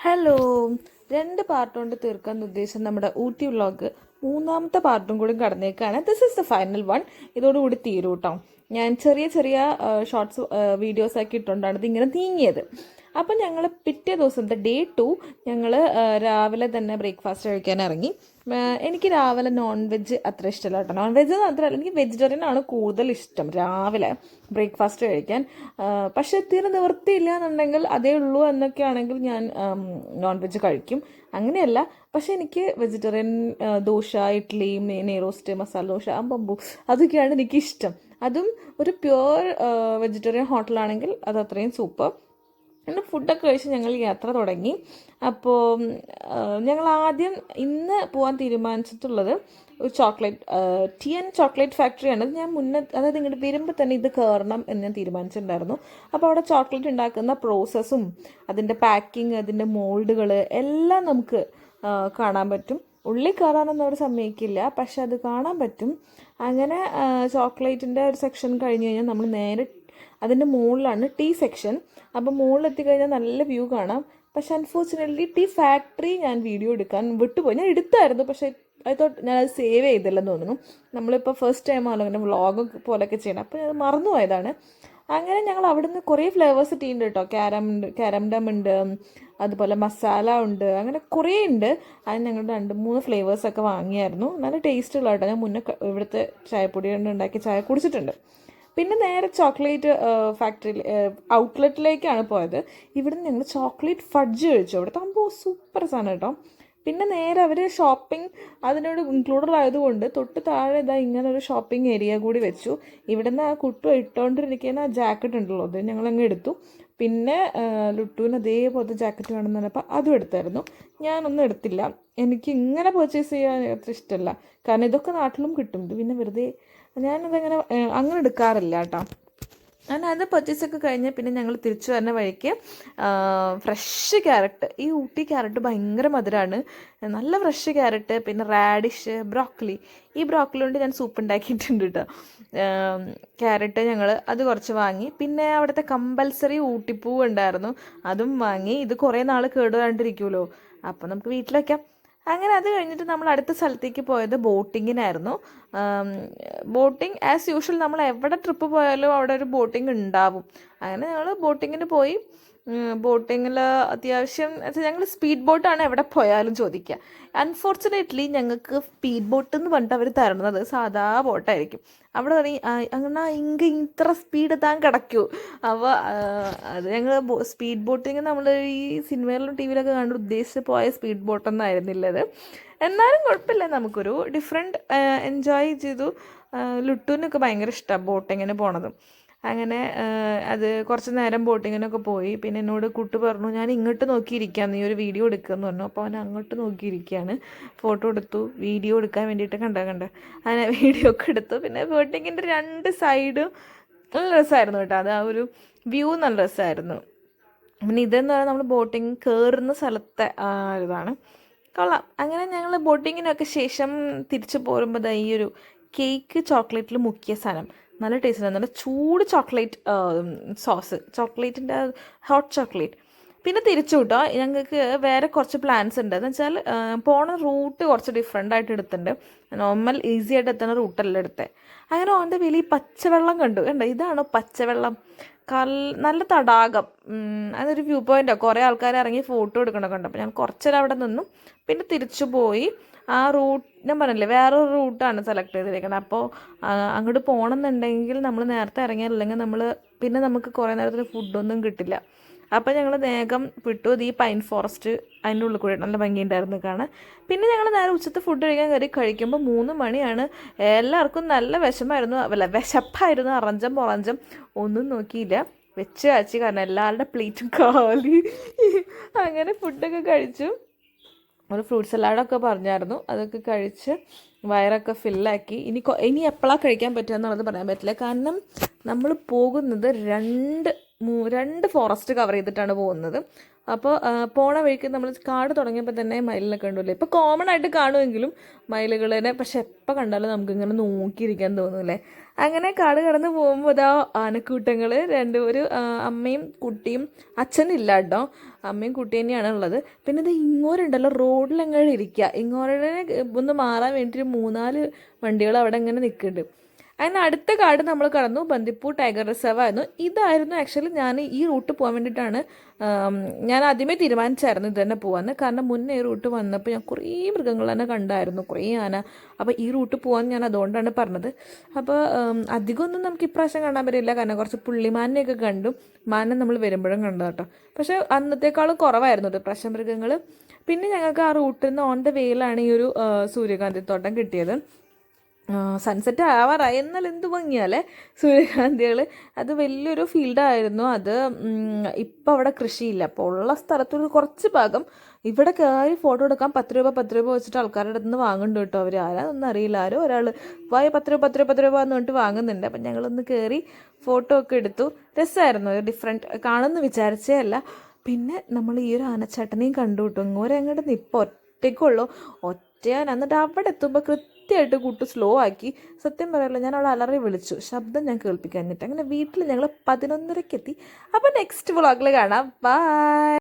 Hello, 2 part കൊണ്ട് തീർക്കാൻ ഉദ്ദേശം നമ്മുടെ ഊട്ടി വ്ളോഗ് 3-ാമത്തെ പാർട്ടും കൂടി കടന്നേക്കാണ്. This is the final one. ഇതോടുകൂടി തീരും കേട്ടോ. ഞാൻ ചെറിയ ചെറിയ ഷോർട്സ് വീഡിയോസ് ആക്കി ഇട്ടുകൊണ്ടാണ് ഇതിങ്ങനെ നീങ്ങിയത്. അപ്പം ഞങ്ങൾ പിറ്റേ ദിവസത്തെ ഡേ 2 ഞങ്ങൾ രാവിലെ തന്നെ ബ്രേക്ക്ഫാസ്റ്റ് കഴിക്കാൻ ഇറങ്ങി. എനിക്ക് രാവിലെ നോൺ വെജ് അത്ര ഇഷ്ടമല്ല കേട്ടോ. നോൺ വെജ് മാത്രമല്ല, എനിക്ക് വെജിറ്റേറിയൻ ആണ് കൂടുതൽ ഇഷ്ടം രാവിലെ ബ്രേക്ക്ഫാസ്റ്റ് കഴിക്കാൻ. പക്ഷേ തീരെ നിവൃത്തിയില്ല എന്നുണ്ടെങ്കിൽ അതേ ഉള്ളൂ എന്നൊക്കെ ആണെങ്കിൽ ഞാൻ നോൺ വെജ് കഴിക്കും. അങ്ങനെയല്ല, പക്ഷെ എനിക്ക് വെജിറ്റേറിയൻ ദോശ, ഇഡ്ഡലി, നെയ്റോസ്റ്റ്, മസാല ദോശ, ബമ്പു അതൊക്കെയാണ് എനിക്കിഷ്ടം. അതും ഒരു പ്യുവർ വെജിറ്റേറിയൻ ഹോട്ടലാണെങ്കിൽ അത് അത്രയും സൂപ്പർ. പിന്നെ ഫുഡൊക്കെ കഴിച്ച് ഞങ്ങൾ യാത്ര തുടങ്ങി. അപ്പോൾ ഞങ്ങൾ ആദ്യം ഇന്ന് പോകാൻ തീരുമാനിച്ചിട്ടുള്ളത് ഒരു ചോക്ലേറ്റ് ഫാക്ടറിയാണ്. ഞാൻ മുന്നേ, അതായത് ഇങ്ങോട്ട് വരുമ്പോൾ തന്നെ ഇത് കയറണം എന്ന് ഞാൻ തീരുമാനിച്ചിട്ടുണ്ടായിരുന്നു. അപ്പോൾ അവിടെ ചോക്ലേറ്റ് ഉണ്ടാക്കുന്ന പ്രോസസ്സും അതിൻ്റെ പാക്കിങ്, അതിൻ്റെ മോൾഡുകൾ എല്ലാം നമുക്ക് കാണാൻ പറ്റും. ഉള്ളിൽ കയറാനൊന്നും അവർ സമ്മതിക്കില്ല, പക്ഷെ അത് കാണാൻ പറ്റും. അങ്ങനെ ചോക്ലേറ്റിൻ്റെ ഒരു സെക്ഷൻ കഴിഞ്ഞ് കഴിഞ്ഞാൽ നമ്മൾ നേരെ അതിൻ്റെ മുകളിലാണ് ടീ സെക്ഷൻ. അപ്പോൾ മുകളിൽ എത്തിക്കഴിഞ്ഞാൽ നല്ല വ്യൂ കാണാം. പക്ഷെ അൺഫോർച്ചുനേറ്റ്ലി ടീ ഫാക്ടറി ഞാൻ വീഡിയോ എടുക്കാൻ വിട്ടുപോയി. ഞാൻ എടുത്തായിരുന്നു, പക്ഷേ ഞാനത് സേവ് ചെയ്തില്ലെന്ന് തോന്നുന്നു. നമ്മളിപ്പോൾ ഫസ്റ്റ് ടൈം ആണല്ലോ അങ്ങനെ വ്ളോഗ് പോലെയൊക്കെ ചെയ്യണം, അപ്പോൾ അത് മറന്നുപോയതാണ്. അങ്ങനെ ഞങ്ങൾ അവിടെ നിന്ന് കുറേ ഫ്ലേവേഴ്സ് ടീ ഉണ്ട് കേട്ടോ. കാരംഡം ഉണ്ട്, അതുപോലെ മസാല ഉണ്ട്, അങ്ങനെ കുറേ ഉണ്ട്. അത് ഞങ്ങൾ 2-3 ഫ്ലേവേഴ്സൊക്കെ വാങ്ങിയായിരുന്നു. നല്ല ടേസ്റ്റ് ഉള്ള കേട്ടോ. ഞാൻ മുന്നേ ഇവിടുത്തെ ചായപ്പൊടി കൊണ്ട് ഉണ്ടാക്കിയ ചായ കുടിച്ചിട്ടുണ്ട്. പിന്നെ നേരെ ചോക്ലേറ്റ് ഫാക്ടറിയിൽ ഔട്ട്ലെറ്റിലേക്കാണ് പോയത്. ഇവിടുന്ന് ഞങ്ങൾ ചോക്ലേറ്റ് ഫഡ്ജ് കഴിച്ചു. അവിടുത്തെ സൂപ്പർ സാധനം കേട്ടോ. പിന്നെ നേരെ അവർ ഷോപ്പിംഗ് അതിനോട് ഇൻക്ലൂഡഡ് ആയതുകൊണ്ട് തൊട്ട് താഴെ ഇങ്ങനെ ഒരു ഷോപ്പിംഗ് ഏരിയ കൂടി വെച്ചു. ഇവിടുന്ന് ആ കുട്ടു ഇട്ടുകൊണ്ടിരിക്കുന്ന ആ ജാക്കറ്റ് ഉണ്ടല്ലോ, അത് ഞങ്ങളങ്ങ് എടുത്തു. പിന്നെ ലുട്ടുവിന് അതേപോലത്തെ ജാക്കറ്റ് വേണമെന്ന് പറഞ്ഞപ്പോൾ അതും എടുത്തായിരുന്നു. ഞാനൊന്നും എടുത്തില്ല. എനിക്ക് ഇങ്ങനെ പർച്ചേസ് ചെയ്യാൻ അത്ര ഇഷ്ടമല്ല, കാരണം ഇതൊക്കെ നാട്ടിലും കിട്ടും. ഇത് പിന്നെ വെറുതെ ഞാനതങ്ങനെ അങ്ങനെ എടുക്കാറില്ല കേട്ടോ. അങ്ങനെ അത് പർച്ചേസൊക്കെ കഴിഞ്ഞ് പിന്നെ ഞങ്ങൾ തിരിച്ചു വരുന്ന വഴിക്ക് ഫ്രഷ് ക്യാരറ്റ്, ഈ ഊട്ടി ക്യാരറ്റ് ഭയങ്കര മധുരമാണ്. നല്ല ഫ്രഷ് ക്യാരറ്റ്, പിന്നെ റാഡിഷ്, ബ്രോക്കലി. ഈ ബ്രോക്കലി കൊണ്ട് ഞാൻ സൂപ്പ് ഉണ്ടാക്കിയിട്ടുണ്ട് കേട്ടോ. ക്യാരറ്റ് ഞങ്ങൾ അത് കുറച്ച് വാങ്ങി. പിന്നെ അവിടുത്തെ കമ്പൽസറി ഊട്ടിപ്പൂ ഉണ്ടായിരുന്നു, അതും വാങ്ങി. ഇത് കുറേ നാൾ കേടുവരാണ്ടിരിക്കുമല്ലോ, അപ്പോൾ നമുക്ക് വീട്ടിൽ വയ്ക്കാം. അങ്ങനെ അത് കഴിഞ്ഞിട്ട് നമ്മൾ അടുത്ത സ്ഥലത്തേക്ക് പോയത് ബോട്ടിങ്ങിനായിരുന്നു. ബോട്ടിങ് ആസ് യൂഷ്വൽ നമ്മൾ എവിടെ ട്രിപ്പ് പോയാലും അവിടെ ഒരു ബോട്ടിങ് ഉണ്ടാവും. അങ്ങനെ ഞങ്ങൾ ബോട്ടിങ്ങിന് പോയി. ബോട്ടിങ്ങിൽ അത്യാവശ്യം ഞങ്ങൾ സ്പീഡ് ബോട്ടാണ് എവിടെ പോയാലും ചോദിക്കുക. അൺഫോർച്ചുനേറ്റ്ലി ഞങ്ങൾക്ക് സ്പീഡ് ബോട്ട് എന്ന് പറഞ്ഞിട്ട് അവർ തരുന്നത് സാധാ ബോട്ടായിരിക്കും. അവിടെ പറയും അങ്ങനെ ഇത്ര സ്പീഡ് താൻ കിടക്കൂ. അപ്പോൾ അത് ഞങ്ങൾ സ്പീഡ് ബോട്ടിങ് നമ്മൾ ഈ സിനിമയിലും ടി വിയിലൊക്കെ കണ്ട് ഉദ്ദേശിച്ച് പോയ സ്പീഡ് ബോട്ടൊന്നും ആയിരുന്നില്ലത്. എന്നാലും കുഴപ്പമില്ല, നമുക്കൊരു ഡിഫറെൻറ്റ് എൻജോയ് ചെയ്തു. ലുട്ടുവിനൊക്കെ ഭയങ്കര ഇഷ്ടമാണ് ബോട്ടിങ്ങിന് പോണതും. അങ്ങനെ അത് കുറച്ച് നേരം ബോട്ടിങ്ങിനൊക്കെ പോയി. പിന്നെ എന്നോട് കൂട്ട് പറഞ്ഞു ഞാൻ ഇങ്ങോട്ട് നോക്കിയിരിക്കാം, നീ ഒരു വീഡിയോ എടുക്കുമെന്ന് പറഞ്ഞു. അപ്പോൾ അവൻ അങ്ങോട്ട് നോക്കിയിരിക്കുകയാണ്. ഫോട്ടോ എടുത്തു, വീഡിയോ എടുക്കാൻ വേണ്ടിയിട്ട് കണ്ട അങ്ങനെ വീഡിയോ ഒക്കെ എടുത്തു. പിന്നെ ബോട്ടിങ്ങിൻ്റെ 2 സൈഡും നല്ല രസമായിരുന്നു കേട്ടോ. അത് ആ ഒരു വ്യൂ നല്ല രസമായിരുന്നു. പിന്നെ ഇതെന്ന് പറഞ്ഞാൽ നമ്മൾ ബോട്ടിങ് കയറുന്ന സ്ഥലത്തെ ഇതാണ്, കൊള്ളാം. അങ്ങനെ ഞങ്ങൾ ബോട്ടിങ്ങിനൊക്കെ ശേഷം തിരിച്ചു പോരുമ്പോൾ ഈ ഒരു കേക്ക് ചോക്ലേറ്റിൽ മുക്കിയ സാധനം നല്ല ടേസ്റ്റ്, നല്ല ചൂട് ചോക്ലേറ്റ് സോസ്, ചോക്ലേറ്റിൻ്റെ ഹോട്ട് ചോക്ലേറ്റ്. പിന്നെ തിരിച്ചു കേട്ടോ. ഞങ്ങൾക്ക് വേറെ കുറച്ച് പ്ലാൻസ് ഉണ്ട്. എന്ന് വെച്ചാൽ പോണ റൂട്ട് കുറച്ച് ഡിഫറെൻ്റ് ആയിട്ട് എടുത്തിട്ടുണ്ട്. നോർമൽ ഈസി ആയിട്ട് എത്തുന്ന റൂട്ടല്ല എടുത്തത്. അങ്ങനെ ഓൻ്റെ വലിയ പച്ചവെള്ളം കണ്ടു. ഇതാണോ പച്ചവെള്ളം? നല്ല തടാകം. അതൊരു വ്യൂ പോയിൻ്റാണ്. കുറേ ആൾക്കാർ ഇറങ്ങി ഫോട്ടോ എടുക്കണമൊക്കെ ഉണ്ട്. അപ്പോൾ ഞാൻ കുറച്ചേരം അവിടെ നിന്നു. പിന്നെ തിരിച്ചു പോയി. ആ റൂട്ട് ഞാൻ പറഞ്ഞില്ലേ, വേറൊരു റൂട്ടാണ് സെലക്ട് ചെയ്തിരിക്കുന്നത്. അപ്പോൾ അങ്ങോട്ട് പോകണമെന്നുണ്ടെങ്കിൽ നമ്മൾ നേരത്തെ ഇറങ്ങിയാലില്ലെങ്കിൽ പിന്നെ നമുക്ക് കുറേ നേരത്തിന് ഫുഡൊന്നും കിട്ടില്ല. അപ്പോൾ ഞങ്ങൾ വേഗം വിട്ടു. ഈ പൈൻ ഫോറസ്റ്റ് അതിൻ്റെ ഉള്ളിൽ കൂടെ നല്ല ഭംഗിയുണ്ടായിരുന്നു കാണാൻ. പിന്നെ ഞങ്ങൾ നേരെ ഉച്ചത്തെ ഫുഡ് കഴിക്കുമ്പോൾ 3 മണിയാണ്. എല്ലാവർക്കും നല്ല വിശപ്പായിരുന്നു. അറഞ്ചം ഒന്നും നോക്കിയില്ല, വെച്ച് കാച്ചി, കാരണം എല്ലാവരുടെ പ്ലേറ്റും കാലി. അങ്ങനെ ഫുഡൊക്കെ കഴിച്ചു. ഒരു ഫ്രൂട്ട് സലാഡൊക്കെ പറഞ്ഞായിരുന്നു, അതൊക്കെ കഴിച്ച് വയറൊക്കെ ഫില്ലാക്കി. ഇനി എപ്പോഴാണ് കഴിക്കാൻ പറ്റുക എന്നുള്ളത് പറയാൻ പറ്റില്ല, കാരണം നമ്മൾ പോകുന്നത് 2 രണ്ട് ഫോറസ്റ്റ് കവർ ചെയ്തിട്ടാണ് പോകുന്നത്. അപ്പോൾ പോണ വഴിക്ക് നമ്മൾ കാട് തുടങ്ങിയപ്പോൾ തന്നെ മയിലിനെ കണ്ടില്ലേ. ഇപ്പോൾ കോമൺ ആയിട്ട് കാണുമെങ്കിലും മയിലുകളെ പക്ഷെ എപ്പോൾ കണ്ടാലും നമുക്കിങ്ങനെ നോക്കിയിരിക്കാൻ തോന്നൂലേ. അങ്ങനെ കാട് കടന്ന് പോകുമ്പോൾ ഇതാ ആനക്കൂട്ടങ്ങൾ ഒരു അമ്മയും കുട്ടിയും, അച്ഛനില്ല കേട്ടോ, അമ്മയും കുട്ടി തന്നെയാണ് ഉള്ളത്. പിന്നെ ഇത് ഇങ്ങോരുണ്ടല്ലോ റോഡിലെങ്ങനെ ഇരിക്കുക, ഇങ്ങോരെ ഒന്ന് മാറാൻ വേണ്ടിയിട്ട് 3-4 വണ്ടികൾ അവിടെ ഇങ്ങനെ നിൽക്കുന്നുണ്ട്. അതിന് അടുത്ത കാട് നമ്മൾ കടന്നു, ബന്ദിപ്പൂർ ടൈഗർ റിസർവ് ആയിരുന്നു. ഇതായിരുന്നു ആക്ച്വലി ഞാൻ ഈ റൂട്ട് പോകാൻ വേണ്ടിയിട്ടാണ് ഞാൻ ആദ്യമേ തീരുമാനിച്ചായിരുന്നു ഇത് തന്നെ പോകാമെന്ന്. കാരണം മുന്നേ ഈ റൂട്ട് വന്നപ്പോൾ ഞാൻ കുറേ മൃഗങ്ങൾ തന്നെ കണ്ടായിരുന്നു, കുറേ ആന. അപ്പോൾ ഈ റൂട്ട് പോകാൻ ഞാൻ അതുകൊണ്ടാണ് പറഞ്ഞത്. അപ്പോൾ അധികമൊന്നും നമുക്ക് ഇപ്രാവശ്യം കാണാൻ പറ്റില്ല, കാരണം കുറച്ച് പുള്ളിമാനെയൊക്കെ കണ്ടു. മാനെ നമ്മൾ വരുമ്പോഴും കണ്ടു കേട്ടോ. പക്ഷേ അന്നത്തേക്കാളും കുറവായിരുന്നു കേട്ടോ ഇപ്രാവശ്യം മൃഗങ്ങൾ. പിന്നെ ഞങ്ങൾക്ക് ആ റൂട്ടിൽ നിന്ന് ഓൺ ദ വേയിലാണ് ഈ ഒരു സൂര്യകാന്തി തോട്ടം കിട്ടിയത്. സൺസെറ്റ് ആവാറായി, എന്നാൽ എന്ത് ഭംഗിയാലേ സൂര്യകാന്തികൾ. അത് വലിയൊരു ഫീൽഡായിരുന്നു. അത് ഇപ്പം അവിടെ കൃഷിയില്ല. അപ്പോൾ ഉള്ള സ്ഥലത്തൊരു കുറച്ച് ഭാഗം ഇവിടെ കയറി ഫോട്ടോ എടുക്കാൻ 10 രൂപ വെച്ചിട്ട് ആൾക്കാരുടെ അടുത്ത് നിന്ന് വാങ്ങുന്നുണ്ട് കേട്ടോ. അവർ ആരാന്നൊന്നും അറിയില്ല, ആരോ ഒരാൾ 10 രൂപ എന്ന് പറഞ്ഞിട്ട് വാങ്ങുന്നുണ്ട്. അപ്പം ഞങ്ങളൊന്ന് കയറി ഫോട്ടോ ഒക്കെ എടുത്തു. രസമായിരുന്നു, ഒരു ഡിഫറെൻറ്റ് കാണുമെന്ന് വിചാരിച്ചേ അല്ല. പിന്നെ നമ്മൾ ഈ ഒരു ആനച്ചേട്ടനെയും കണ്ടു കിട്ടും. ഇങ്ങോരെ അങ്ങോട്ട് നിപ്പോൾ ഒറ്റയ്ക്കുള്ളൂ, ഒറ്റയാൻ. എന്നിട്ട് അവിടെ എത്തുമ്പോൾ കൃത്യമായിട്ട് കൂട്ട് സ്ലോ ആക്കി. സത്യം പറയാമല്ലോ, ഞാൻ അവിടെ അലറി വിളിച്ചു, ശബ്ദം ഞാൻ കേൾപ്പിക്കാഞ്ഞിട്ട്. അങ്ങനെ വീട്ടിൽ ഞങ്ങൾ 11:30 എത്തി. അപ്പോൾ നെക്സ്റ്റ് വ്ളോഗിൽ കാണാം. ബൈ.